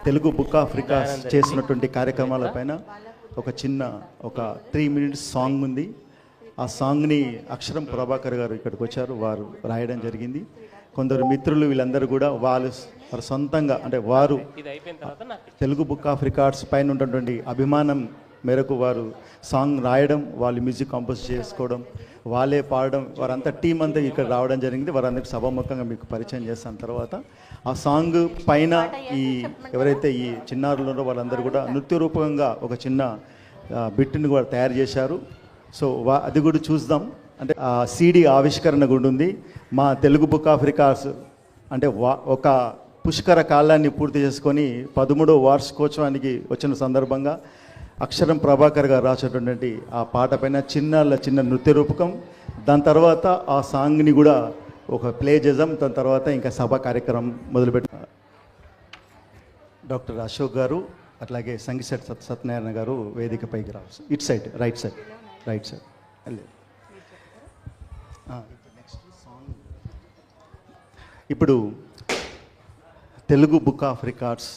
Telugu book of records చేసినటువంటి కార్యక్రమాలపైన ఒక 3 minutes song ఉంది. ఆ సాంగ్ని అక్షరం ప్రభాకర్ గారు ఇక్కడికి వచ్చారు, వారు రాయడం జరిగింది. కొందరు మిత్రులు వీళ్ళందరూ కూడా వారు సొంతంగా అంటే వారు తెలుగు బుక్ ఆఫ్ రికార్డ్స్ పైన ఉన్నటువంటి అభిమానం మేరకు వారు సాంగ్ రాయడం, వాళ్ళు మ్యూజిక్ కంపోజ్ చేసుకోవడం, వాళ్ళే పాడడం, వారంతా టీం అంతా ఇక్కడ రావడం జరిగింది. వారందరికీ సభాముఖంగా మీకు పరిచయం చేస్తాను. తర్వాత ఆ సాంగ్ పైన ఎవరైతే ఈ చిన్నారులు వాళ్ళందరూ కూడా నృత్య రూపకంగా ఒక చిన్న బిట్ని కూడా తయారు చేశారు. సో అది కూడా చూద్దాం. అంటే ఆ సీడీ ఆవిష్కరణ కూడా ఉంది. మా తెలుగు బుక్ ఆఫ్ రికార్డ్స్ అంటే ఒక పుష్కర కాలాన్ని పూర్తి చేసుకొని 13వ వార్షికోత్సవానికి వచ్చిన సందర్భంగా అక్షరం ప్రభాకర్ గారు రాసేటువంటి ఆ పాట పైన చిన్న నృత్య రూపకం, దాని తర్వాత ఆ సాంగ్ని కూడా ఒక ప్లే చేద్దాం. దాని తర్వాత ఇంకా సభా కార్యక్రమం మొదలుపెట్ట డాక్టర్ అశోక్ గారు అట్లాగే సంగీత సత్యనారాయణ గారు వేదికపైకి రావచ్చు. ఇట్ సైడ్ రైట్ సైడ్ ఇప్పుడు తెలుగు బుక్ ఆఫ్ రికార్డ్స్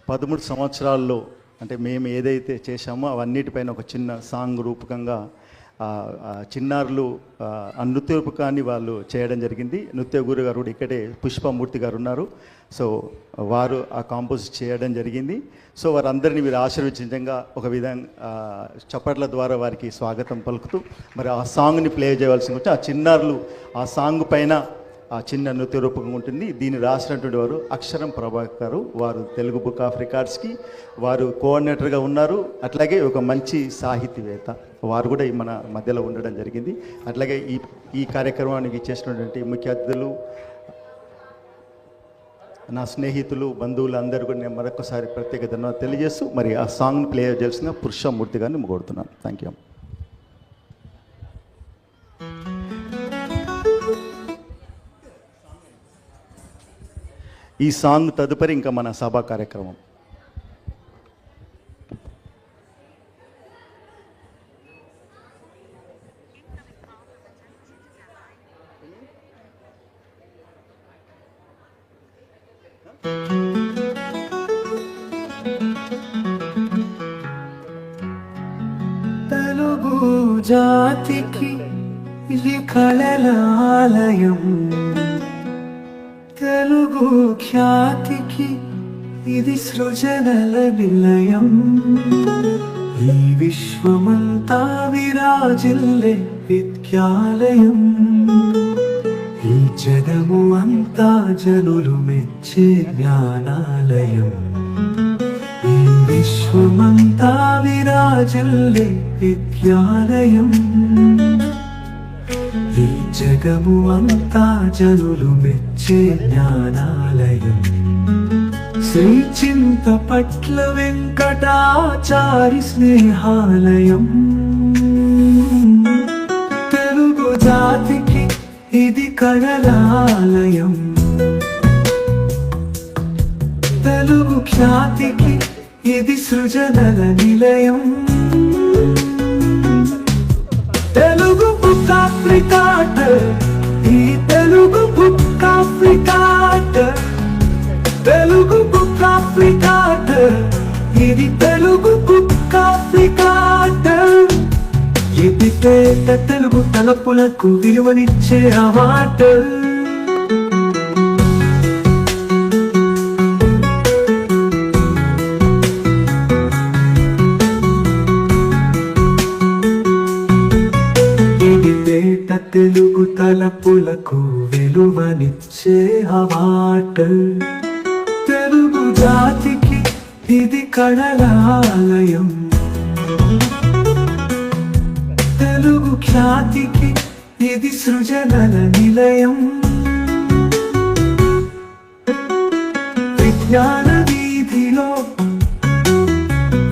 13 సంవత్సరాల్లో అంటే మేము ఏదైతే చేశామో అవన్నిటిపైన ఒక చిన్న సాంగ్ రూపకంగా చిన్నారులు ఆ నృత్య రూపకాన్ని వాళ్ళు చేయడం జరిగింది. నృత్య గురు గారు కూడా ఇక్కడే పుష్పమూర్తి గారు ఉన్నారు. సో వారు ఆ కాంపోజ్ చేయడం జరిగింది. సో వారందరినీ మీరు ఆశీర్వదించగా ఒక విధంగా చప్పట్ల ద్వారా వారికి స్వాగతం పలుకుతూ మరి ఆ సాంగ్ని ప్లే చేయవలసి వచ్చి ఆ చిన్నారులు ఆ సాంగ్ పైన ఆ చిన్న నృత్య రూపకం ఉంటుంది. దీన్ని రాసినటువంటి వారు అక్షరం ప్రభాకర్ గారు, వారు తెలుగు బుక్ ఆఫ్ రికార్డ్స్కి వారు కోఆర్డినేటర్గా ఉన్నారు. అట్లాగే ఒక మంచి సాహితీవేత్త, వారు కూడా మన మధ్యలో ఉండడం జరిగింది. అట్లాగే ఈ కార్యక్రమానికి చేసినటువంటి ముఖ్య అతిథులు, నా స్నేహితులు, బంధువులు అందరూ కూడా నేను మరొకసారి ప్రత్యేక ధన్యవాదాలు తెలియజేస్తూ మరి ఆ సాంగ్ని ప్లే చేయాల్సిన పురుషమూర్తి గారిని కోరుతున్నాను. Thank you. ఈ సాంగ్ తదుపరి ఇంకా మన సభా కార్యక్రమం. తెలుగు జాతికి ఇది కళలాలయం, తెలుగు ఖ్యాతికి ఇది సృజనల నిలయం. ఈ విశ్వమంతా విరాజిల్లే విద్యాలయం, ఈ జగము అంతా జనులు మెచ్చే జ్ఞానాలయం. ఈ విశ్వమంతా విరాజిల్లే విద్యాలయం, ఈ జగము అంతా జనులు మెచ్చే జ్ఞానాలయం. శ్రీ చింతపట్ల వెంకటాచారి స్నేహాలయం, తెలుగు జాతికి ఇది కళలాలయం, తెలుగు ఖ్యాతికి ఇది సృజనల నిలయం. తెలుగు బుక్ ఆఫ్ రికార్డ్స్, ఈ Telugu book of records, Telugu book of records, ఇది తెలుగు బుక్ ఆఫ్ రికార్డ్స్. ఇది పేట తెలుగు తలపులకు విలువనిచ్చే అవార్డు. తెలుగు తలపులకు విలువనిచ్చే అవార్డు. తెలుగు జాతికి ఇది కళలాలయం, తెలుగు ఖ్యాతికి ఇది సృజనల నిలయం. విజ్ఞాన వీధిలో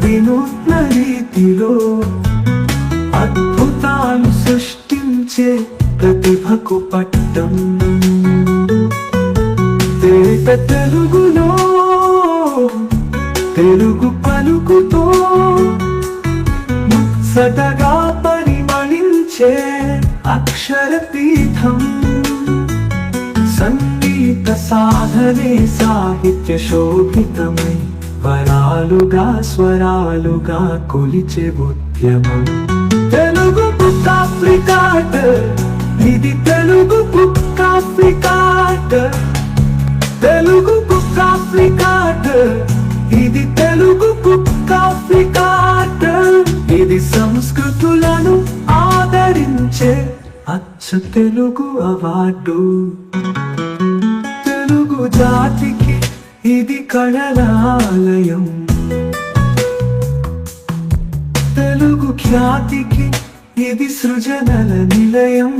వినూత్న రీతిలో అద్భుతాలు సృష్టించే ప్రతిభకు పట్టం. తేట తెలుగులో తెలుగు పలుకుతో ముచ్చటగా పరిమళించే అక్షర పీఠం. సంగీత సాధనే సాహిత్య శోభితమై తరతరాలుగా స్వరాలుగా కొలిచే ఉద్యమం తెలుగు బుక్ ఆఫ్రికాట్ ఇది తెలుగు బుక్ ఆఫ్రికాట్ తెలుగు బుక్ ఆఫ్రికాట్ ఇది తెలుగు బుక్ ఆఫ్రికాట్ ఇది సంస్కృతులను ఆదరించే అచ్చ తెలుగు అవార్డు తెలుగు జాతికి ఇది కళలాలయం తెలుగు ఖ్యాతికి ఇది సృజనల నిలయం